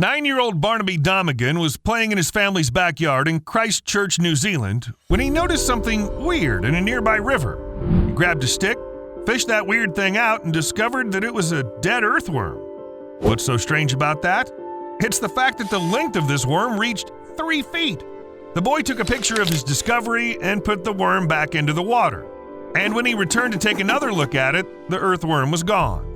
9-year-old Barnaby Domigan was playing in his family's backyard in Christchurch, New Zealand, when he noticed something weird in a nearby river. He grabbed a stick, fished that weird thing out, and discovered that it was a dead earthworm. What's so strange about that? It's the fact that the length of this worm reached 3 feet. The boy took a picture of his discovery and put the worm back into the water. And when he returned to take another look at it, the earthworm was gone.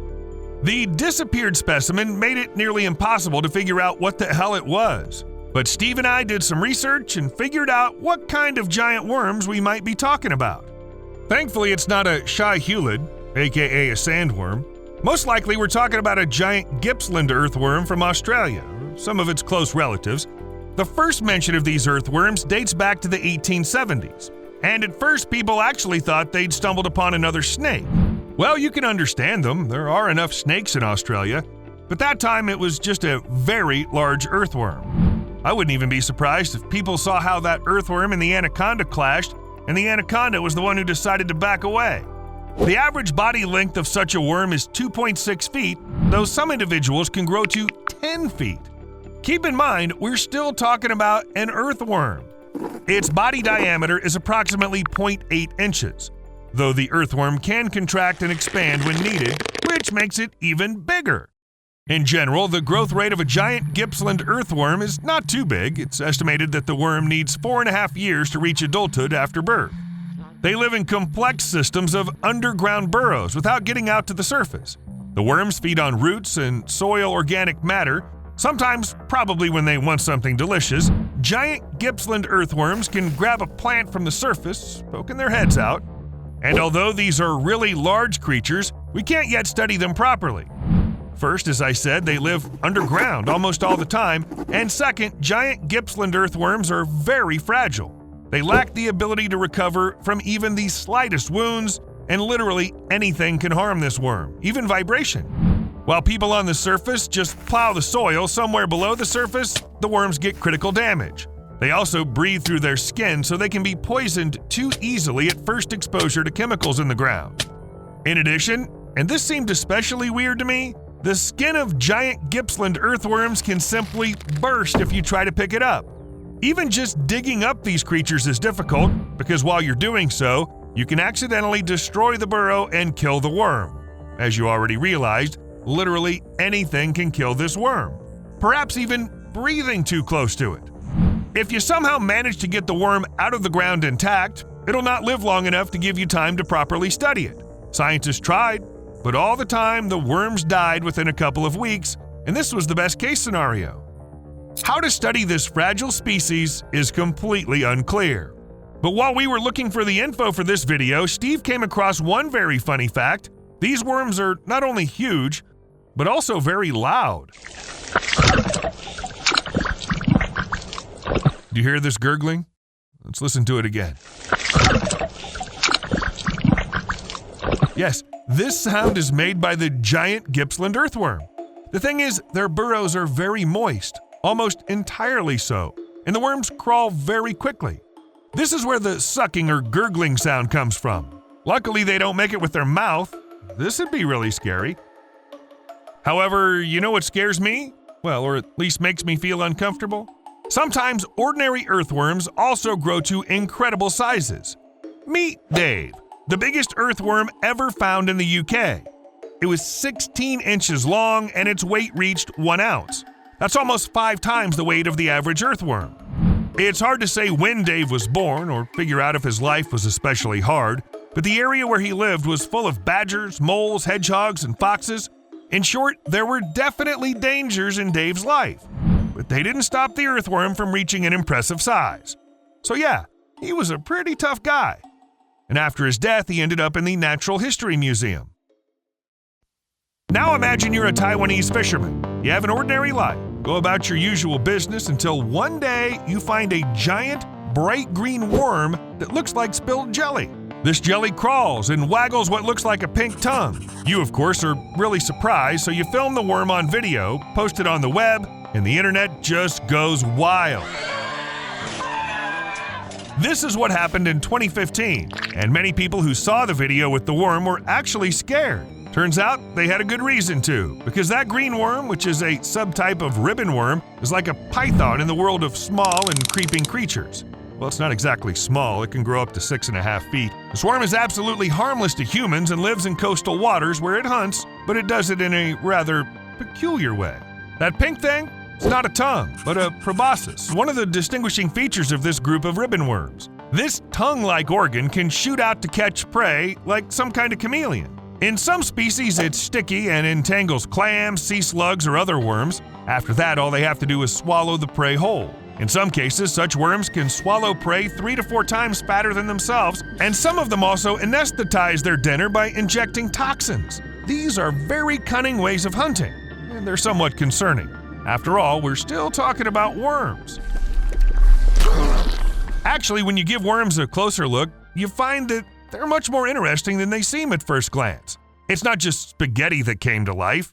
The disappeared specimen made it nearly impossible to figure out what the hell it was. But Steve and I did some research and figured out what kind of giant worms we might be talking about. Thankfully, it's not a Schihulid, aka a sandworm. Most likely, we're talking about a giant Gippsland earthworm from Australia, or some of its close relatives. The first mention of these earthworms dates back to the 1870s, and at first people actually thought they'd stumbled upon another snake. Well, you can understand them, there are enough snakes in Australia, but that time it was just a very large earthworm. I wouldn't even be surprised if people saw how that earthworm and the anaconda clashed, and the anaconda was the one who decided to back away. The average body length of such a worm is 2.6 feet, though some individuals can grow to 10 feet. Keep in mind, we're still talking about an earthworm. Its body diameter is approximately 0.8 inches, though the earthworm can contract and expand when needed, which makes it even bigger. In general, the growth rate of a giant Gippsland earthworm is not too big. It's estimated that the worm needs 4.5 years to reach adulthood after birth. They live in complex systems of underground burrows without getting out to the surface. The worms feed on roots and soil organic matter. Sometimes, probably when they want something delicious, giant Gippsland earthworms can grab a plant from the surface, poking their heads out. And although these are really large creatures, we can't yet study them properly. First, as I said, they live underground almost all the time, and second, giant Gippsland earthworms are very fragile. They lack the ability to recover from even the slightest wounds, and literally anything can harm this worm, even vibration. While people on the surface just plow the soil, somewhere below the surface, the worms get critical damage. They also breathe through their skin, so they can be poisoned too easily at first exposure to chemicals in the ground. In addition, and this seemed especially weird to me, the skin of giant Gippsland earthworms can simply burst if you try to pick it up. Even just digging up these creatures is difficult, because while you're doing so, you can accidentally destroy the burrow and kill the worm. As you already realized, literally anything can kill this worm, perhaps even breathing too close to it. If you somehow manage to get the worm out of the ground intact, it'll not live long enough to give you time to properly study it. Scientists tried, but all the time the worms died within a couple of weeks, and this was the best case scenario. How to study this fragile species is completely unclear. But while we were looking for the info for this video, Steve came across one very funny fact. These worms are not only huge, but also very loud. Do you hear this gurgling? Let's listen to it again. Yes, this sound is made by the giant Gippsland earthworm. The thing is, their burrows are very moist, almost entirely so, and the worms crawl very quickly. This is where the sucking or gurgling sound comes from. Luckily, they don't make it with their mouth. This would be really scary. However, you know what scares me? Well, or at least makes me feel uncomfortable? Sometimes ordinary earthworms also grow to incredible sizes. Meet Dave, the biggest earthworm ever found in the UK. It was 16 inches long and its weight reached 1 ounce. That's almost 5 times the weight of the average earthworm. It's hard to say when Dave was born or figure out if his life was especially hard, but the area where he lived was full of badgers, moles, hedgehogs, and foxes. In short, there were definitely dangers in Dave's life. But they didn't stop the earthworm from reaching an impressive size. So yeah, he was a pretty tough guy. And after his death, he ended up in the Natural History Museum. Now imagine you're a Taiwanese fisherman. You have an ordinary life, go about your usual business until one day you find a giant, bright green worm that looks like spilled jelly. This jelly crawls and waggles what looks like a pink tongue. You, of course, are really surprised, so you film the worm on video, post it on the web, and the internet just goes wild. This is what happened in 2015, and many people who saw the video with the worm were actually scared. Turns out they had a good reason to, because that green worm, which is a subtype of ribbon worm, is like a python in the world of small and creeping creatures. Well, it's not exactly small. It can grow up to 6.5 feet. This worm is absolutely harmless to humans and lives in coastal waters where it hunts, but it does it in a rather peculiar way. That pink thing? It's not a tongue, but a proboscis, one of the distinguishing features of this group of ribbon worms. This tongue-like organ can shoot out to catch prey like some kind of chameleon. In some species, it's sticky and entangles clams, sea slugs, or other worms. After that, all they have to do is swallow the prey whole. In some cases, such worms can swallow prey 3 to 4 times fatter than themselves, and some of them also anesthetize their dinner by injecting toxins. These are very cunning ways of hunting, and they're somewhat concerning. After all, we're still talking about worms. Actually, when you give worms a closer look, you find that they're much more interesting than they seem at first glance. It's not just spaghetti that came to life.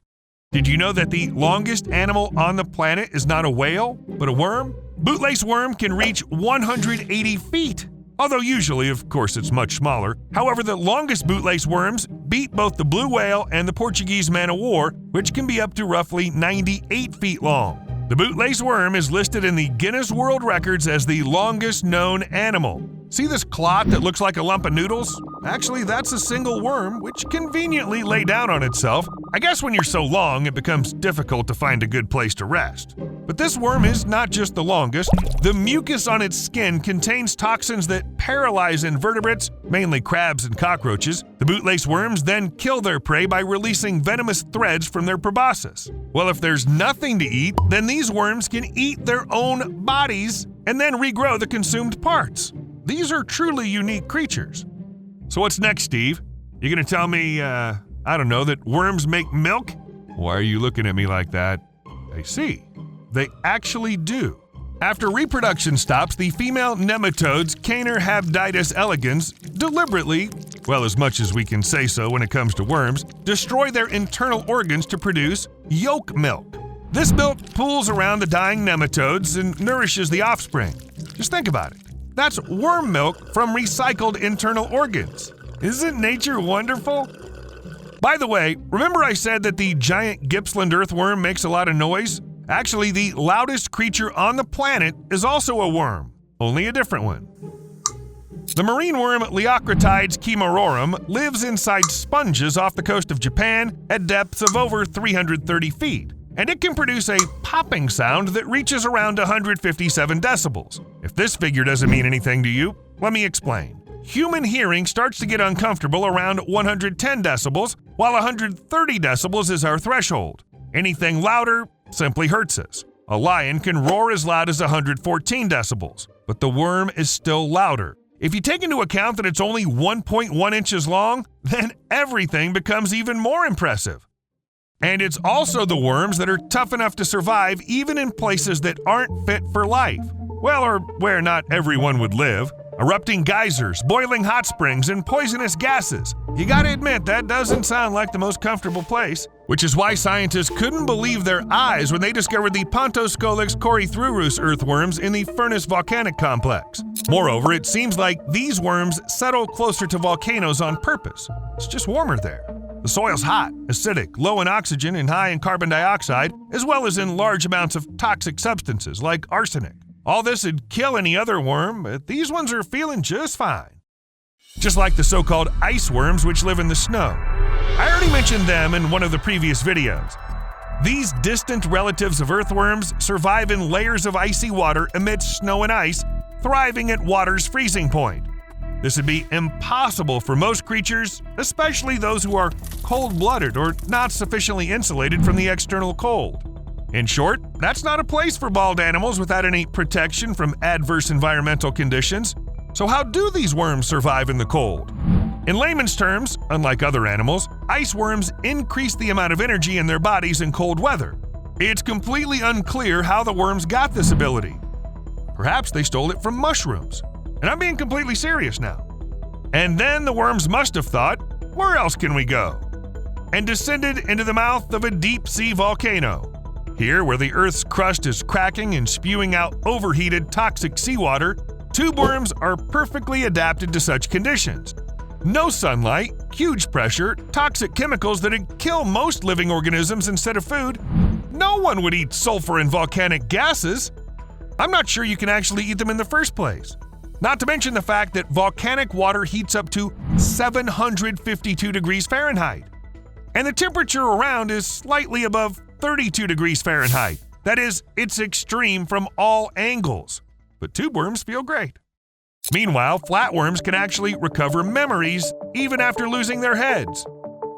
Did you know that the longest animal on the planet is not a whale, but a worm? Bootlace worm can reach 180 feet, although usually, of course, it's much smaller. However, the longest bootlace worms beat both the blue whale and the Portuguese man-o-war, which can be up to roughly 98 feet long. The bootlace worm is listed in the Guinness World Records as the longest known animal. See this clot that looks like a lump of noodles? Actually, that's a single worm, which conveniently lay down on itself. I guess when you're so long, it becomes difficult to find a good place to rest. But this worm is not just the longest. The mucus on its skin contains toxins that paralyze invertebrates, mainly crabs and cockroaches. The bootlace worms then kill their prey by releasing venomous threads from their proboscis. Well, if there's nothing to eat, then these worms can eat their own bodies and then regrow the consumed parts. These are truly unique creatures. So what's next, Steve? You gonna tell me, I don't know, that worms make milk? Why are you looking at me like that? I see. They actually do. After reproduction stops, the female nematodes, Caenorhabditis elegans, deliberately, well, as much as we can say so when it comes to worms, destroy their internal organs to produce yolk milk. This milk pools around the dying nematodes and nourishes the offspring. Just think about it. That's worm milk from recycled internal organs. Isn't nature wonderful? By the way, remember I said that the giant Gippsland earthworm makes a lot of noise? Actually, the loudest creature on the planet is also a worm, only a different one. The marine worm Leocritides chemororum lives inside sponges off the coast of Japan at depths of over 330 feet. And it can produce a popping sound that reaches around 157 decibels. If this figure doesn't mean anything to you, let me explain. Human hearing starts to get uncomfortable around 110 decibels, while 130 decibels is our threshold. Anything louder simply hurts us. A lion can roar as loud as 114 decibels, but the worm is still louder. If you take into account that it's only 1.1 inches long, then everything becomes even more impressive. And it's also the worms that are tough enough to survive even in places that aren't fit for life. Well, or where not everyone would live. Erupting geysers, boiling hot springs, and poisonous gases. You gotta admit, that doesn't sound like the most comfortable place. Which is why scientists couldn't believe their eyes when they discovered the Pontoscolex corythrurus earthworms in the Furnace Volcanic Complex. Moreover, it seems like these worms settle closer to volcanoes on purpose. It's just warmer there. The soil's hot, acidic, low in oxygen and high in carbon dioxide, as well as in large amounts of toxic substances like arsenic. All this would kill any other worm, but these ones are feeling just fine. Just like the so-called ice worms which live in the snow. I already mentioned them in one of the previous videos. These distant relatives of earthworms survive in layers of icy water amidst snow and ice, thriving at water's freezing point. This would be impossible for most creatures, especially those who are cold-blooded or not sufficiently insulated from the external cold. In short, that's not a place for bald animals without any protection from adverse environmental conditions. So how do these worms survive in the cold? In layman's terms, unlike other animals, ice worms increase the amount of energy in their bodies in cold weather. It's completely unclear how the worms got this ability. Perhaps they stole it from mushrooms. And I'm being completely serious now. And then the worms must have thought, where else can we go? And descended into the mouth of a deep-sea volcano. Here, where the Earth's crust is cracking and spewing out overheated, toxic seawater, tube worms are perfectly adapted to such conditions. No sunlight, huge pressure, toxic chemicals that'd kill most living organisms instead of food, no one would eat sulfur and volcanic gases. I'm not sure you can actually eat them in the first place. Not to mention the fact that volcanic water heats up to 752 degrees Fahrenheit. And the temperature around is slightly above 32 degrees Fahrenheit. That is, it's extreme from all angles. But tube worms feel great. Meanwhile, flatworms can actually recover memories even after losing their heads.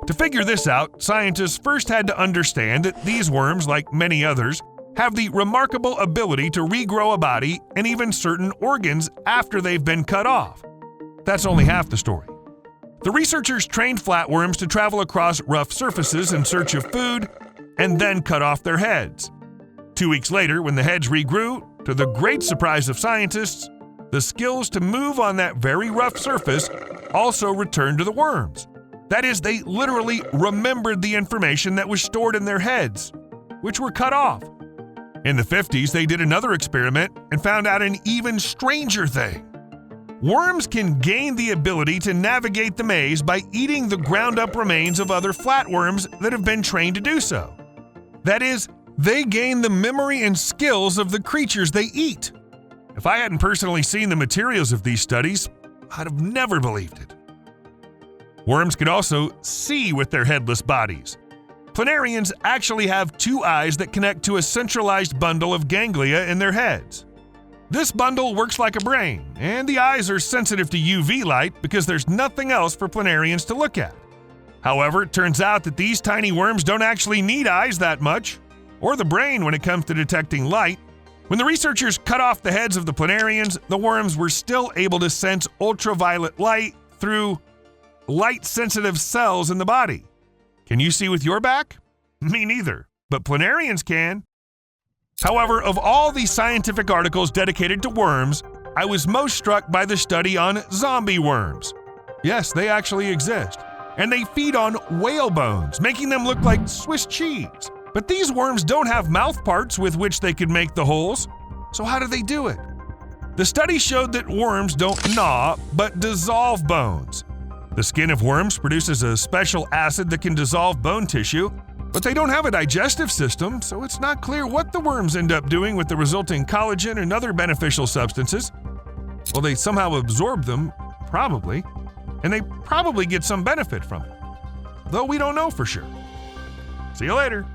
To figure this out, scientists first had to understand that these worms, like many others, have the remarkable ability to regrow a body and even certain organs after they've been cut off. That's only half the story. The researchers trained flatworms to travel across rough surfaces in search of food and then cut off their heads. 2 weeks later, when the heads regrew, to the great surprise of scientists, the skills to move on that very rough surface also returned to the worms. That is, they literally remembered the information that was stored in their heads, which were cut off. In the 50s, they did another experiment and found out an even stranger thing. Worms can gain the ability to navigate the maze by eating the ground-up remains of other flatworms that have been trained to do so. That is, they gain the memory and skills of the creatures they eat. If I hadn't personally seen the materials of these studies, I'd have never believed it. Worms can also see with their headless bodies. Planarians actually have 2 eyes that connect to a centralized bundle of ganglia in their heads. This bundle works like a brain, and the eyes are sensitive to UV light because there's nothing else for planarians to look at. However, it turns out that these tiny worms don't actually need eyes that much, or the brain when it comes to detecting light. When the researchers cut off the heads of the planarians, the worms were still able to sense ultraviolet light through light-sensitive cells in the body. Can you see with your back? Me neither, but planarians can. However, of all the scientific articles dedicated to worms, I was most struck by the study on zombie worms. Yes, they actually exist, and they feed on whale bones, making them look like Swiss cheese. But these worms don't have mouth parts with which they could make the holes, so how do they do it? The study showed that worms don't gnaw, but dissolve bones. The skin of worms produces a special acid that can dissolve bone tissue, but they don't have a digestive system, so it's not clear what the worms end up doing with the resulting collagen and other beneficial substances. Well, they somehow absorb them, probably, and they probably get some benefit from it, though we don't know for sure. See you later.